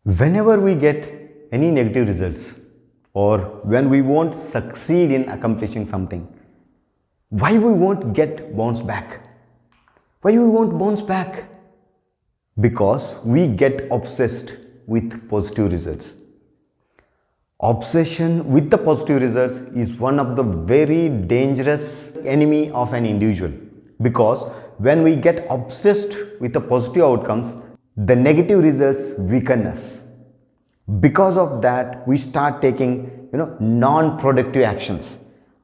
Whenever we get any negative results or when we won't succeed in accomplishing something, why we won't get bounce back? Why we won't bounce back? Because we get obsessed with positive results. Obsession with the positive results is one of the very dangerous enemy of an individual, because when we get obsessed with the positive outcomes, the negative results weaken us. Because of that, we start taking non-productive actions.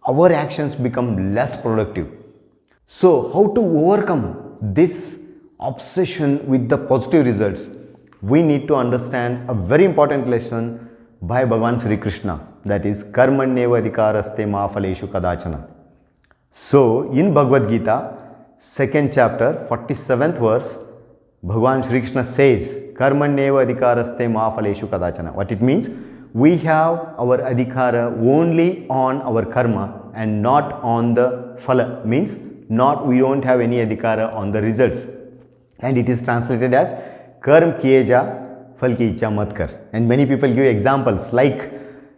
Our actions become less productive. So how to overcome this obsession with the positive results? We need to understand a very important lesson by Bhagavan Sri Krishna, that is Karmanyeva adhikaraste ma phaleshu kadachana. So in Bhagavad Gita, 2nd chapter, 47th verse, Bhagavan Sri Krishna says Karmanyeva adhikaraste ma phaleshu kadachana. What it means? We have our adhikara only on our karma and not on the phala, means we don't have any adhikara on the results, and it is translated as karm kiye ja phal ki ichha mat kar. And many people give examples like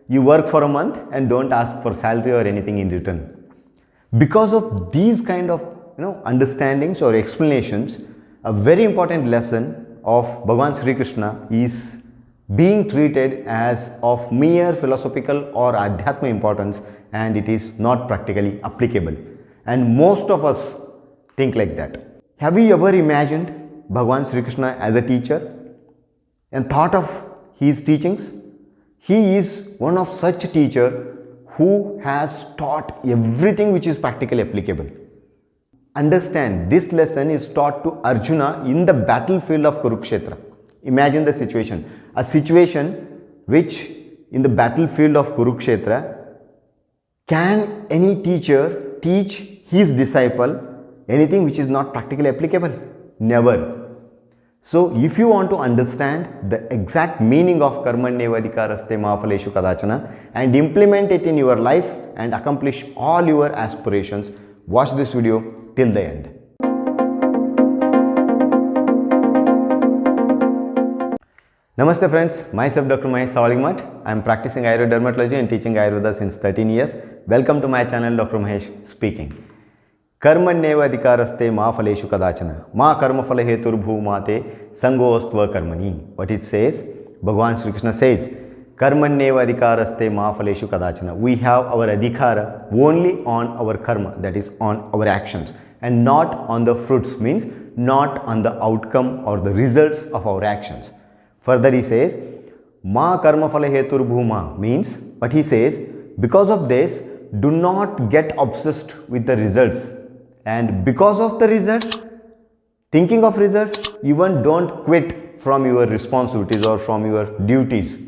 you work for a month and don't ask for salary or anything in return. Because of these kind of understandings or explanations, a very important lesson of Bhagavan Sri Krishna is being treated as of mere philosophical or adhyatma importance, and it is not practically applicable. And most of us think like that. Have you ever imagined Bhagavan Sri Krishna as a teacher and thought of his teachings? He is one of such teacher who has taught everything which is practically applicable. Understand, this lesson is taught to Arjuna in the battlefield of Kurukshetra. Imagine the situation. A situation which in the battlefield of Kurukshetra, can any teacher teach his disciple anything which is not practically applicable? Never. So if you want to understand the exact meaning of Karmanyeva adhikaraste ma phaleshu kadachana and implement it in your life and accomplish all your aspirations, watch this video till the end. Namaste friends, myself Dr. Mahesh Sawaligmat. I am practicing Ayurveda dermatology and teaching Ayurveda since 13 years. Welcome to my channel, Dr. Mahesh speaking. Karmanyeva adhikaraste ma phaleshu kadachana ma karma phala hetur bhumate sangostva karmani. What it says, Bhagavan Sri Krishna says, Karmanyeva adhikaraste ma phaleshu kadachana. We have our adhikara only on our karma, that is on our actions, and not on the fruits, means not on the outcome or the results of our actions. Further he says, ma karma phala hetur bhuma, means what he says, because of this, do not get obsessed with the results. And because of the results, thinking of results, even don't quit from your responsibilities or from your duties.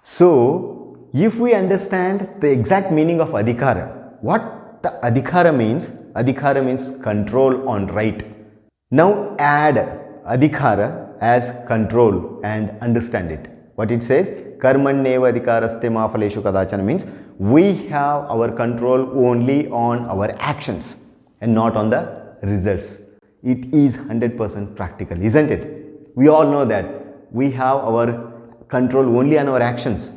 So, if we understand the exact meaning of adhikara, what the adhikara means control on right. Now add adhikara as control and understand it. What it says, Karmanyeva adhikaraste ma phaleshu kadachana, means we have our control only on our actions and not on the results. It is 100% practical, isn't it? We all know that we have our control only on our actions.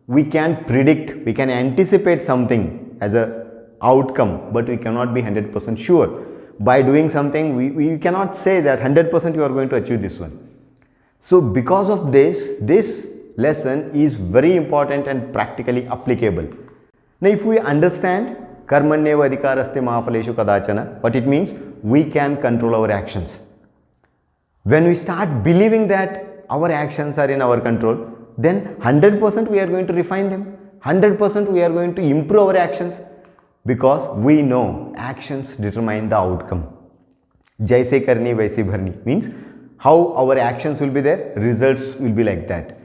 We can predict, we can anticipate something as a outcome, but we cannot be 100% sure. By doing something, we cannot say that 100% you are going to achieve this one. So because of this lesson is very important and practically applicable. Now if we understand Karmanyeva adhikaraste ma phaleshu kadachana, what it means, we can control our actions. When we start believing that our actions are in our control, then 100% we are going to refine them. 100% we are going to improve our actions, because we know actions determine the outcome. Jaise karni vaise bharni, means how our actions will be there, results will be like that.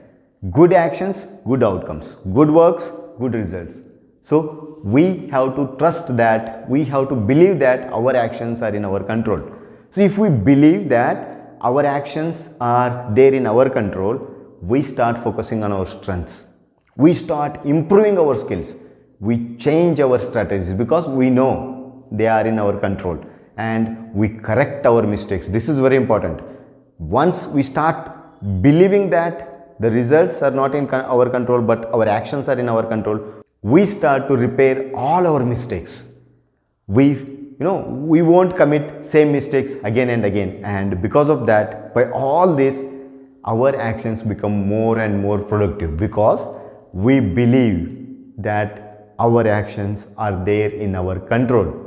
Good actions, good outcomes. Good works, good results. So we have to trust that, we have to believe that our actions are in our control. So if we believe that our actions are there in our control, we start focusing on our strengths. We start improving our skills. We change our strategies because we know they are in our control, and we correct our mistakes. This is very important. Once we start believing that the results are not in our control but our actions are in our control, we start to repair all our mistakes. We won't commit same mistakes again and again, and because of that, by all this, our actions become more and more productive because we believe that our actions are there in our control.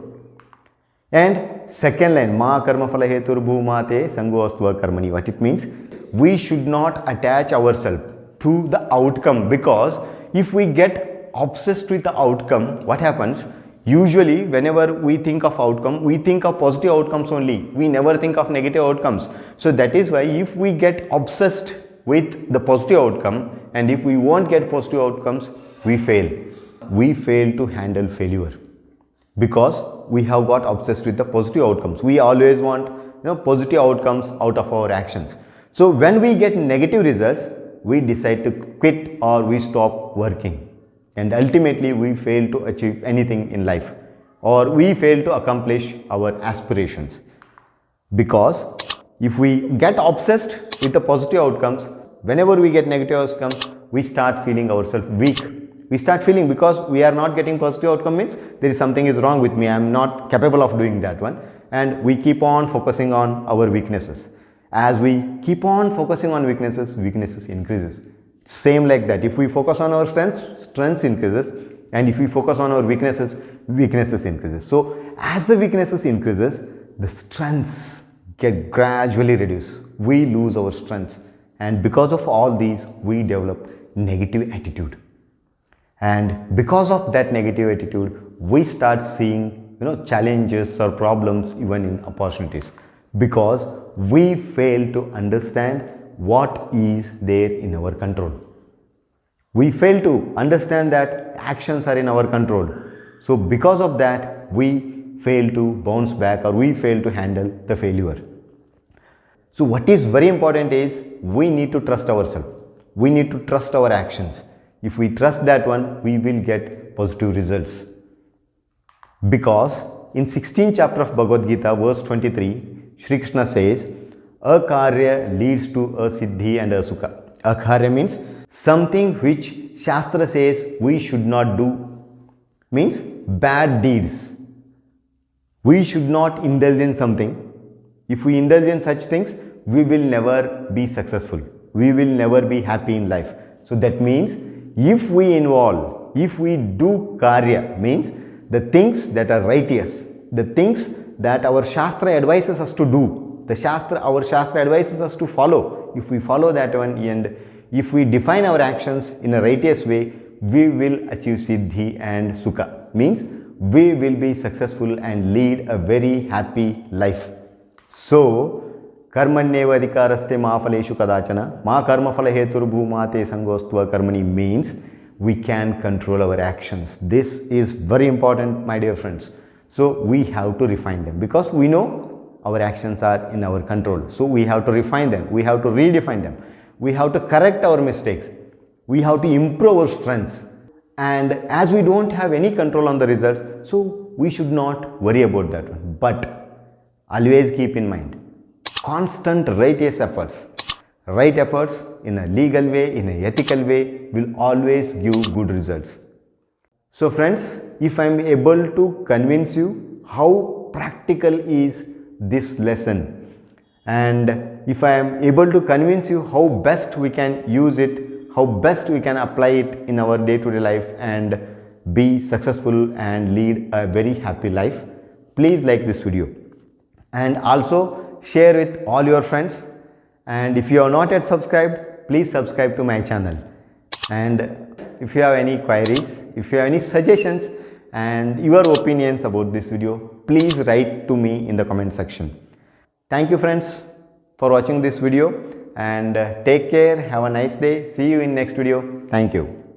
And second line, ma karma phala hetur bhumate sangostva karmani. What it means? We should not attach ourselves to the outcome, because if we get obsessed with the outcome, what happens? Usually whenever we think of outcome, we think of positive outcomes only. We never think of negative outcomes. So that is why if we get obsessed with the positive outcome, and if we won't get positive outcomes, we fail. We fail to handle failure because we have got obsessed with the positive outcomes. We always want positive outcomes out of our actions. So when we get negative results, we decide to quit or we stop working. And ultimately, we fail to achieve anything in life, or we fail to accomplish our aspirations. Because if we get obsessed with the positive outcomes, whenever we get negative outcomes, we start feeling ourselves weak. We start feeling, because we are not getting positive outcome means there is something is wrong with me, I am not capable of doing that one. And we keep on focusing on our weaknesses. As we keep on focusing on weaknesses, weaknesses increases. Same like that, if we focus on our strengths, strengths increases, and if we focus on our weaknesses, weaknesses increases. So as the weaknesses increases, the strengths get gradually reduced. We lose our strengths, and because of all these, we develop negative attitude. And because of that negative attitude, we start seeing challenges or problems even in opportunities, because we fail to understand what is there in our control. We fail to understand that actions are in our control. So because of that, we fail to bounce back, or we fail to handle the failure. So what is very important is we need to trust ourselves. We need to trust our actions. If we trust that one, we will get positive results. Because in 16th chapter of Bhagavad Gita, verse 23, Shri Krishna says, Akarya leads to a siddhi and a sukha. Akarya means something which Shastra says we should not do, means bad deeds. We should not indulge in something. If we indulge in such things, we will never be successful. We will never be happy in life. So that means if we do karya, means the things that are righteous, the things that our Shastra advises us to do, our Shastra advises us to follow. If we follow that one, and if we define our actions in a righteous way, we will achieve siddhi and sukha. Means we will be successful and lead a very happy life. So, karmanyeva adhikaraste ma phaleshu kadachana ma karma phala hetur bhumate sangostva karmani means we can control our actions. This is very important, my dear friends. So we have to refine them, because we know our actions are in our control. So we have to refine them. We have to redefine them. We have to correct our mistakes. We have to improve our strengths. And as we don't have any control on the results, so we should not worry about that one. But always keep in mind, constant righteous efforts in a legal way, in a ethical way, will always give good results. So friends, if I am able to convince you how practical is this lesson, and if I am able to convince you how best we can use it, how best we can apply it in our day-to-day life and be successful and lead a very happy life, please like this video and also share with all your friends. And if you are not yet subscribed, please subscribe to my channel. And if you have any queries, if you have any suggestions and your opinions about this video, please write to me in the comment section. Thank you friends for watching this video, and take care. Have a nice day. See you in next video. Thank you.